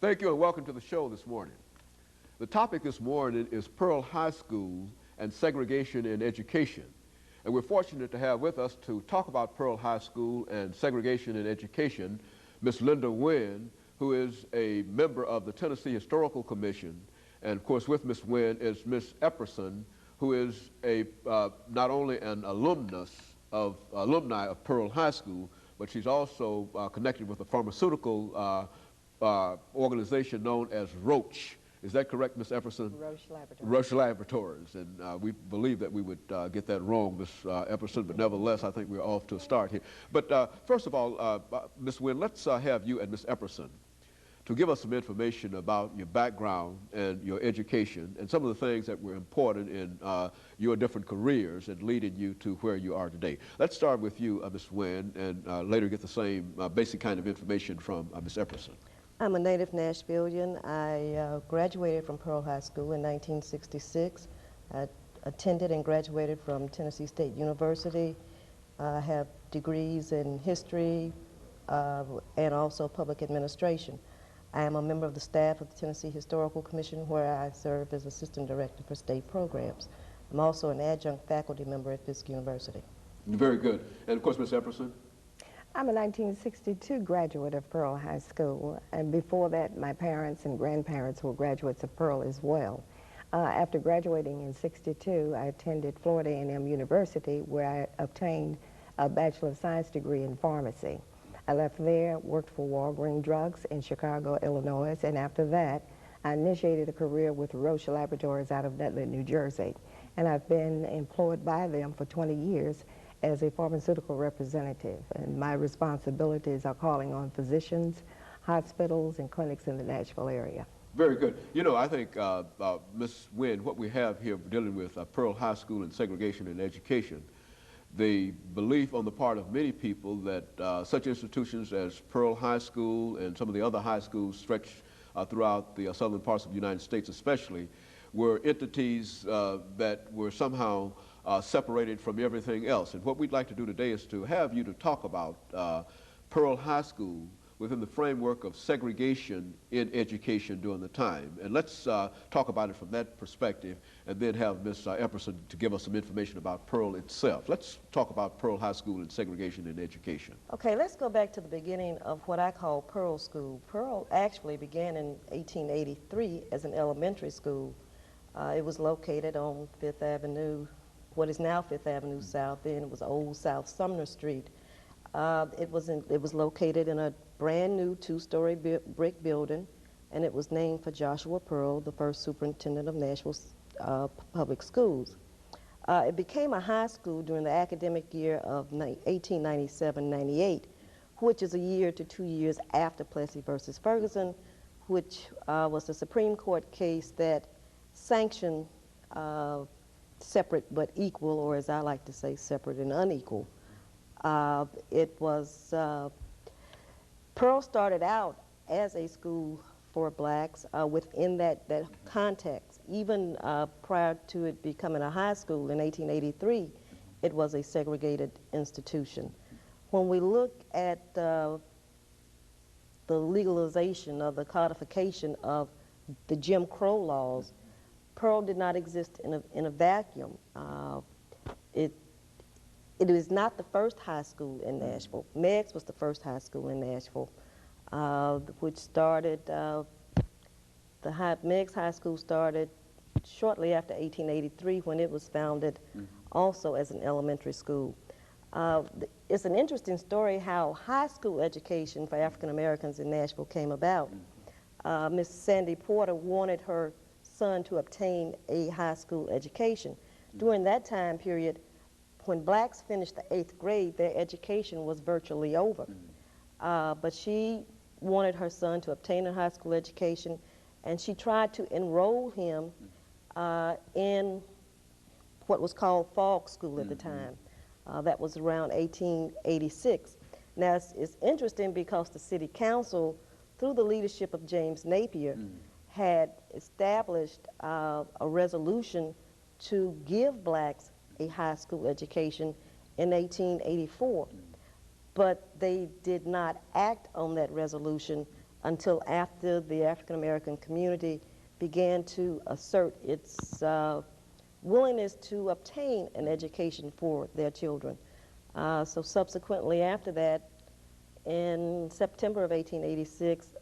Thank you and welcome to the show this morning. The topic this morning is Pearl High School and segregation in education. And we're fortunate to have with us to talk about Pearl High School and segregation in education, Miss LWynn, who is a member of the Tennessee Historical Commission. And of course with Miss Wynn is Miss Epperson, who is not only an alumni of Pearl High School, but she's also connected with a pharmaceutical organization known as Roche. Is that correct, Ms. Epperson? Roche Laboratories. Roche Laboratories, and we believe that we would get that wrong, Ms. Epperson, but nevertheless, I think we're off to a start here. But first of all, Ms. Wynn, let's have you and Ms. Epperson to give us some information about your background and your education and some of the things that were important in your different careers and leading you to where you are today. Let's start with you, Ms. Wynn, and later get the same basic kind of information from Ms. Epperson. I'm a native Nashvilleian. I graduated from Pearl High School in 1966. I attended and graduated from Tennessee State University. I have degrees in history and also public administration. I am a member of the staff of the Tennessee Historical Commission, where I serve as Assistant Director for State Programs. I'm also an adjunct faculty member at Fisk University. Very good. And of course, Ms. Epperson? I'm a 1962 graduate of Pearl High School, and before that my parents and grandparents were graduates of Pearl as well. After graduating in '62, I attended Florida A&M University, where I obtained a Bachelor of Science degree in pharmacy. I left there, worked for Walgreens Drugs in Chicago, Illinois, and after that I initiated a career with Roche Laboratories out of Nutley, New Jersey. And I've been employed by them for 20 years as a pharmaceutical representative, and my responsibilities are calling on physicians, hospitals, and clinics in the Nashville area. Very good. You know, I think, Ms. Wynn, what we have here dealing with Pearl High School and segregation in education, the belief on the part of many people that such institutions as Pearl High School and some of the other high schools stretched throughout the southern parts of the United States especially, were entities that were somehow separated from everything else. And what we'd like to do today is to have you to talk about Pearl High School within the framework of segregation in education during the time. And let's talk about it from that perspective, and then have Ms. Epperson to give us some information about Pearl itself. Let's talk about Pearl High School and segregation in education. Okay, let's go back to the beginning of what I call Pearl School. Pearl actually began in 1883 as an elementary school. It was located on Fifth Avenue, what is now Fifth Avenue South. Then it was Old South Sumner Street. It was located in a brand new two-story brick building, and it was named for Joshua Pearl, the first superintendent of Nashville's public schools. It became a high school during the academic year of 1897-98, which is a year to 2 years after Plessy versus Ferguson, which was a Supreme Court case that sanctioned separate but equal, or as I like to say, separate and unequal. Pearl started out as a school for blacks within that context. Even prior to it becoming a high school in 1883, it was a segregated institution. When we look at the legalization of the codification of the Jim Crow laws, Pearl did not exist in a vacuum. It is not the first high school in Nashville. Meigs was the first high school in Nashville, which started, Meigs High School started shortly after 1883 when it was founded also as an elementary school. It's an interesting story how high school education for African Americans in Nashville came about. Miss Sandy Porter wanted her son to obtain a high school education. During that time period, when blacks finished the 8th grade, their education was virtually over. But she wanted her son to obtain a high school education, and she tried to enroll him in what was called Fogg School at the time. That was around 1886. Now, it's interesting because the city council, through the leadership of James Napier, had established a resolution to give blacks a high school education in 1884. But they did not act on that resolution until after the African American community began to assert its willingness to obtain an education for their children. So subsequently after that, in September of 1886,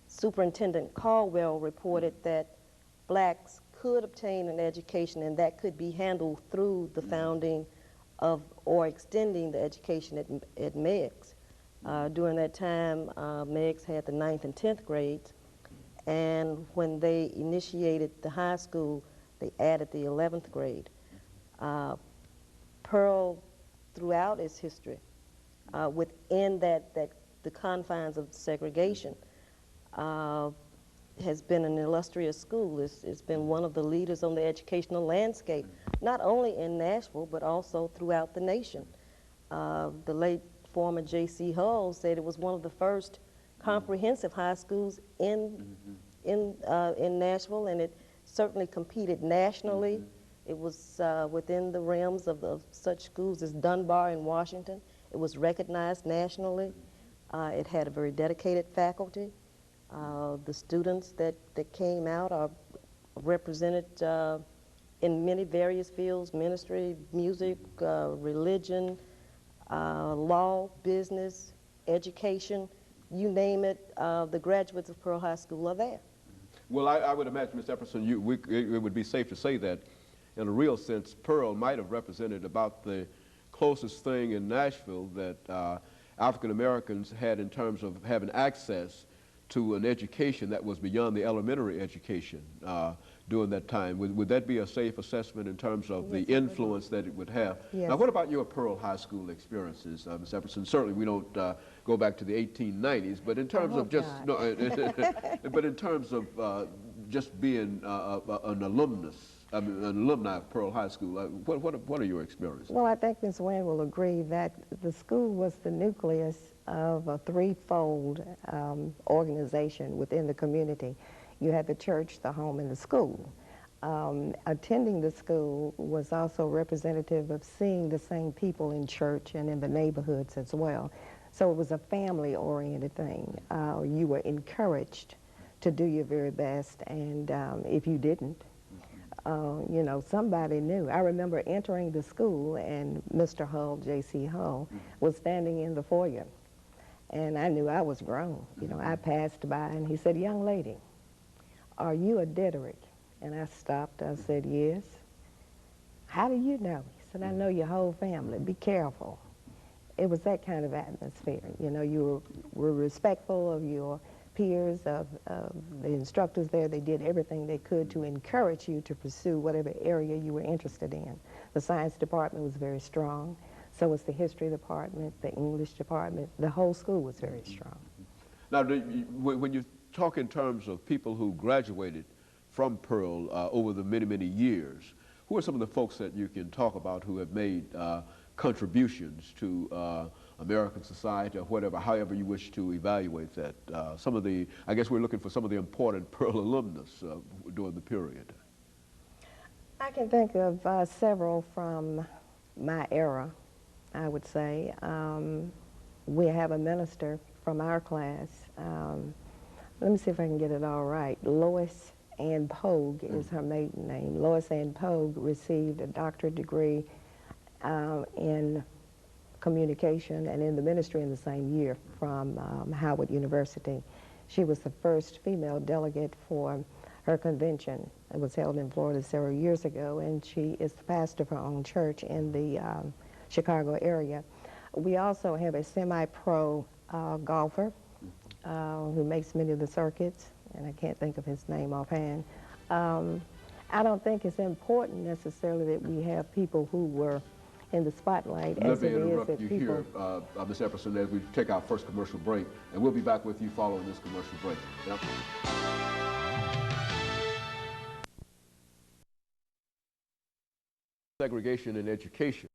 Superintendent Caldwell reported that blacks could obtain an education, and that could be handled through the founding of or extending the education at Meigs. During that time, Meigs had the 9th and 10th grades, and when they initiated the high school, they added the 11th grade. Pearl, throughout its history, within the confines of segregation, has been an illustrious school. It's been one of the leaders on the educational landscape, not only in Nashville, but also throughout the nation. The late former J.C. Hull said it was one of the first comprehensive high schools in Nashville, and it certainly competed nationally. It was within the realms of such schools as Dunbar in Washington. It was recognized nationally. It had a very dedicated faculty. The students that came out are represented in many various fields: ministry, music, religion, law, business, education, you name it. The graduates of Pearl High School are there. Well, I would imagine, Ms. Epperson, it would be safe to say that, in a real sense, Pearl might have represented about the closest thing in Nashville that African Americans had in terms of having access to an education that was beyond the elementary education during that time. Would that be a safe assessment in terms of the influence that it would have? Yes. Now, what about your Pearl High School experiences, Ms. Epperson? Certainly, we don't go back to the 1890s, but in terms of just but in terms of just being an alumni of Pearl High School, what are your experiences? Well, I think Ms. Wynn will agree that the school was the nucleus of a threefold organization within the community. You had the church, the home, and the school. Attending the school was also representative of seeing the same people in church and in the neighborhoods as well. So it was a family-oriented thing. You were encouraged to do your very best, and if you didn't, you know, somebody knew. I remember entering the school, and Mr. Hull, J.C. Hull, was standing in the foyer, and I knew I was grown. You know, I passed by, and he said, "Young lady, are you a Dederick?" And I stopped. I said, "Yes." "How do you know?" He said, "I know your whole family. Be careful." It was that kind of atmosphere. You know, you were respectful of your peers, of the instructors there. They did everything they could to encourage you to pursue whatever area you were interested in. The science department was very strong. So was the history department, the English department. The whole school was very strong. Now, when you talk in terms of people who graduated from Pearl over the many, many years, who are some of the folks that you can talk about who have made contributions to American society, or whatever, however you wish to evaluate that? Some of the, I guess we're looking for some of the important Pearl alumnus during the period. I can think of several from my era, I would say. We have a minister from our class. Let me see if I can get it all right. Lois Ann Pogue is her maiden name. Lois Ann Pogue received a doctorate degree in communication and in the ministry in the same year from Howard University. She was the first female delegate for her convention. It was held in Florida several years ago, and she is the pastor of her own church in the Chicago area. We also have a semi-pro golfer who makes many of the circuits, and I can't think of his name offhand. I don't think it's important necessarily that we have people who were in the spotlight as it is that people... Let me interrupt you here, Ms. Epperson, as we take our first commercial break, and we'll be back with you following this commercial break. Yep. Segregation in education.